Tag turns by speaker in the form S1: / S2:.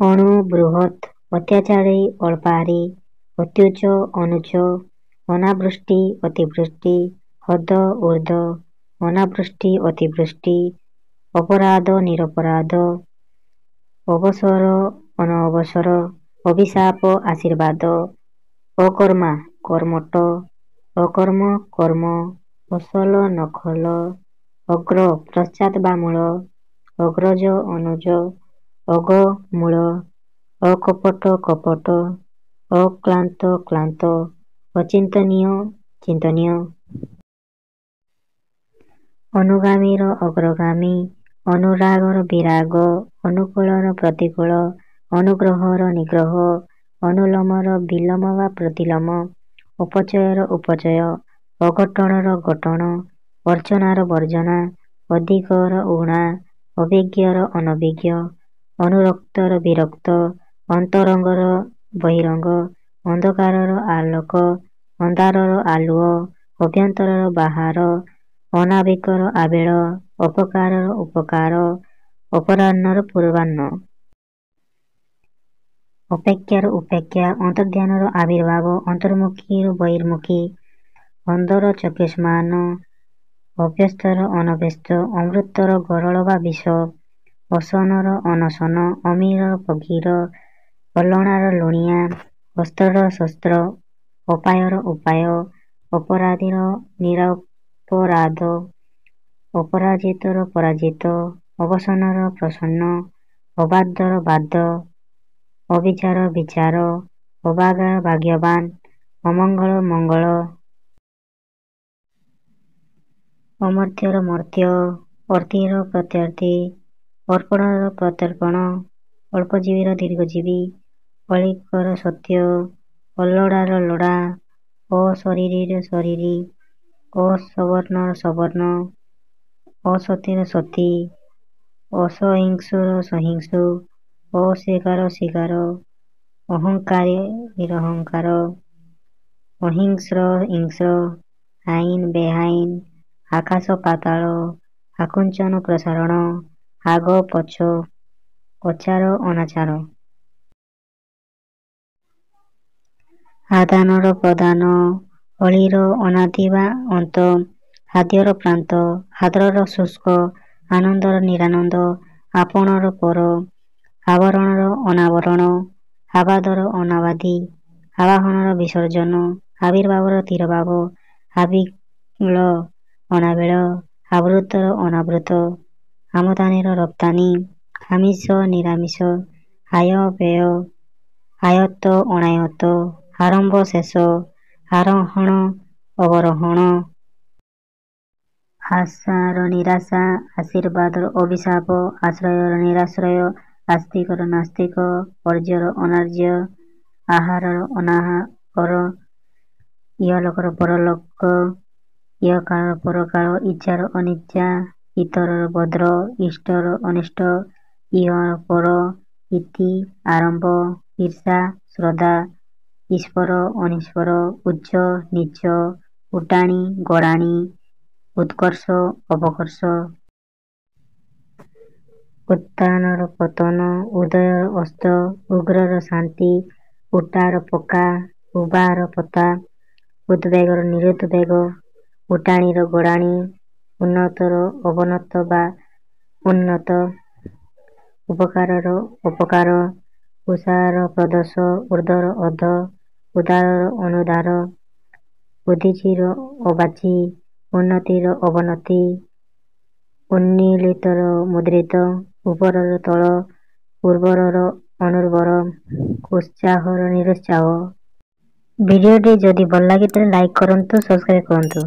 S1: ଅଣୁ ବୃହତ୍ ଅତ୍ୟାଚାରୀ ଅଳ୍ପାହାରୀ ଅତ୍ୟୁଚ୍ଚ ଅନୁଚ୍ଚ ଅନାବୃଷ୍ଟି ଅତିବୃଷ୍ଟି ହଦ ଉର୍ଦ୍ଧ ଅନାବୃଷ୍ଟି ଅତିବୃଷ୍ଟି ଅପରାଧ ନିରପରାଧ ଅବସର ଅନଅବସର ଅଭିଶାପ ଆଶୀର୍ବାଦ ଅକର୍ମା କର୍ମଠ ଅକର୍ମ କର୍ମ ଅସଲ ନକଲ ଅଗ୍ର ପଶ୍ଚାତ୍ ବା ମୂଳ ଅଗ୍ରଜ ଅନୁଜ ଅଗମୂଳ ଅକପଟ କପଟ ଅକ୍ଳାନ୍ତ କ୍ଳାନ୍ତ ଅଚିନ୍ତନୀୟ ଚିନ୍ତନୀୟ ଅନୁଗାମୀର ଅଗ୍ରଗାମୀ ଅନୁରାଗର ବିରାଗ ଅନୁକୂଳର ପ୍ରତିକୂଳ ଅନୁଗ୍ରହର ନିଗ୍ରହ ଅନୁଲୋମର ବିଲୋମ ବା ପ୍ରତିଲୋମ ଅପଚୟର ଉପଚୟ ଅଘଟଣର ଘଟଣ ଅର୍ଚ୍ଚନାର ବର୍ଜନା ଅଧିକର ଊଣା ଅଭିଜ୍ଞର ଅନଭିଜ୍ଞ ଅନୁରକ୍ତର ବିରକ୍ତ ଅନ୍ତରଙ୍ଗର ବହିରଙ୍ଗ ଅନ୍ଧକାରର ଆଲୋକ ଅନ୍ଧାରର ଆଲୁଅ ଅଭ୍ୟନ୍ତରର ବାହାର ଅନାବିକର ଆବିଳ ଅପକାରର ଉପକାର ଅପରାହ୍ନର ପୂର୍ବାହ୍ନ ଅପେକ୍ଷାର ଉପେକ୍ଷା ଅନ୍ତର୍ଧ୍ୟାନର ଆବିର୍ଭାବ ଅନ୍ତର୍ମୁଖୀରୁ ବହିର୍ମୁଖୀ ଅନ୍ଧର ଚକ୍ଷୁଷ୍ମାନ ଅଭ୍ୟସ୍ତର ଅନଭ୍ୟସ୍ତ ଅମୃତର ଗରଳ ବା ବିଷ ଅସନର ଅନଶନ ଅମିର ପଗିର ଅଲଣାର ଲୁଣିଆ ଅସ୍ତ୍ରର ଶସ୍ତ୍ର ଅପାୟର ଉପାୟ ଅପରାଧୀର ନିରପରାଧ ଅପରାଜିତର ପରାଜିତ ଅବସନ୍ନର ପ୍ରସନ୍ନ ଅବାଧ୍ୟର ବାଧ୍ୟ ଅବିଚାର ବିଚାର ଅଭାଗା ଭାଗ୍ୟବାନ ଅମଙ୍ଗଳ ମଙ୍ଗଳ ଅମର୍ତ୍ତ୍ୟର ମର୍ତ୍ତ୍ୟ ଅର୍ଥିର ପ୍ରତ୍ୟର୍ଥୀ ଅର୍ପଣର ପ୍ରତ୍ୟର୍ପଣ ଅଳ୍ପଜୀବୀର ଦୀର୍ଘଜୀବୀ ଅଳିକର ସତ୍ୟ ଅଲୋଡ଼ାର ଲୋଡ଼ା ଅଶରୀରୀର ଶରୀରୀ ଅସବର୍ଣ୍ଣର ସବର୍ଣ୍ଣ ଅସତୀର ସତୀ ଅସହିଷ୍ଣୁର ସହିଷ୍ଣୁ ଅସ୍ୱୀକାର ସ୍ୱୀକାର ଅହଙ୍କାରୀ ନିରହଙ୍କାର ଅହିଂସ୍ର ହିଂସ୍ର ଆଇନ ବେଆଇନ ଆକାଶ ପାତାଳ ଆକୁଞ୍ଚନ ପ୍ରସାରଣ ଆଗ ପଛ ଅଚାର ଅନାଚାର ଆଦାନର ପ୍ରଦାନ ଅଳିର ଅନାଦି ବା ଅନ୍ତ ଆଦ୍ୟର ପ୍ରାନ୍ତ ଆର୍ଦ୍ରର ଶୁଷ୍କ ଆନନ୍ଦର ନିରାନନ୍ଦ ଆପଣାର ପର ଆବରଣର ଅନାବରଣ ଆବାଦର ଅନାବାଦୀ ଆବାହନର ବିସର୍ଜନ ଆବିର୍ଭାବର ତିରୋଭାବ ଆବିଳ ଅନାବିଳ ଆବୃତ୍ତର ଅନାବୃତ ଆମଦାନୀର ରପ୍ତାନି ଆମିଷ ନିରାମିଷ ଆୟ ବ୍ୟୟ ଆୟତ୍ତ ଅଣାୟତ୍ତ ଆରମ୍ଭ ଶେଷ ଆରୋହଣ ଅବରୋହଣ ଆଶାର ନିରାଶା ଆଶୀର୍ବାଦର ଅଭିଶାପ ଆଶ୍ରୟର ନିରାଶ୍ରୟ ଆସ୍ତିକର ନାସ୍ତିକ ଆର୍ଯ୍ୟର ଅନାର୍ଯ୍ୟ ଆହାରର ଅନାହାର ଇହଲୋକର ପରଲୋକ ଇହକାଳର ପରକାଳ ଇଚ୍ଛାର ଅନିଚ୍ଛା ଇତରର ଭଦ୍ର ଇଷ୍ଟର ଅନିଷ୍ଟ ଇହର ପର ଇତି ଆରମ୍ଭ ଈର୍ଷା ଶ୍ରଦ୍ଧା ଈଶ୍ୱର ଅନୀଶ୍ୱର ଉଚ୍ଚ ନୀଚ ଉଟାଣି ଗଡ଼ାଣି ଉତ୍କର୍ଷ ଅପକର୍ଷ ଉତ୍ଥାନର ପତନ ଉଦୟର ଅସ୍ତ ଉଗ୍ରର ଶାନ୍ତି ଉଟାର ପକା ଉବାର ପତା ଉଦ୍ବେଗର ନିରୁଦ୍ବେଗ ଉଟାଣିର ଗଡ଼ାଣି ଉନ୍ନତର ଅବନତ ବା ଉନ୍ନତ ଉପକାରର ଅପକାର ଉଷାର ପ୍ରଦୋଷ ଊର୍ଦ୍ଧ୍ୱର ଅଧଃ ଉଦାରର ଅନୁଦାର ଉଦୀଚୀର ଅବାଚୀ ଉନ୍ନତିର ଅବନତି ଉନ୍ମୀଳିତର ମୁଦ୍ରିତ ଉପରର ତଳ ଉର୍ବରର ଅନୁର୍ବର ଉତ୍ସାହର ନିରୁତ୍ସାହ। ଭିଡ଼ିଓଟି ଯଦି ଭଲ ଲାଗିଥିଲେ ଲାଇକ୍ କରନ୍ତୁ, ସବସ୍କ୍ରାଇବ୍ କରନ୍ତୁ।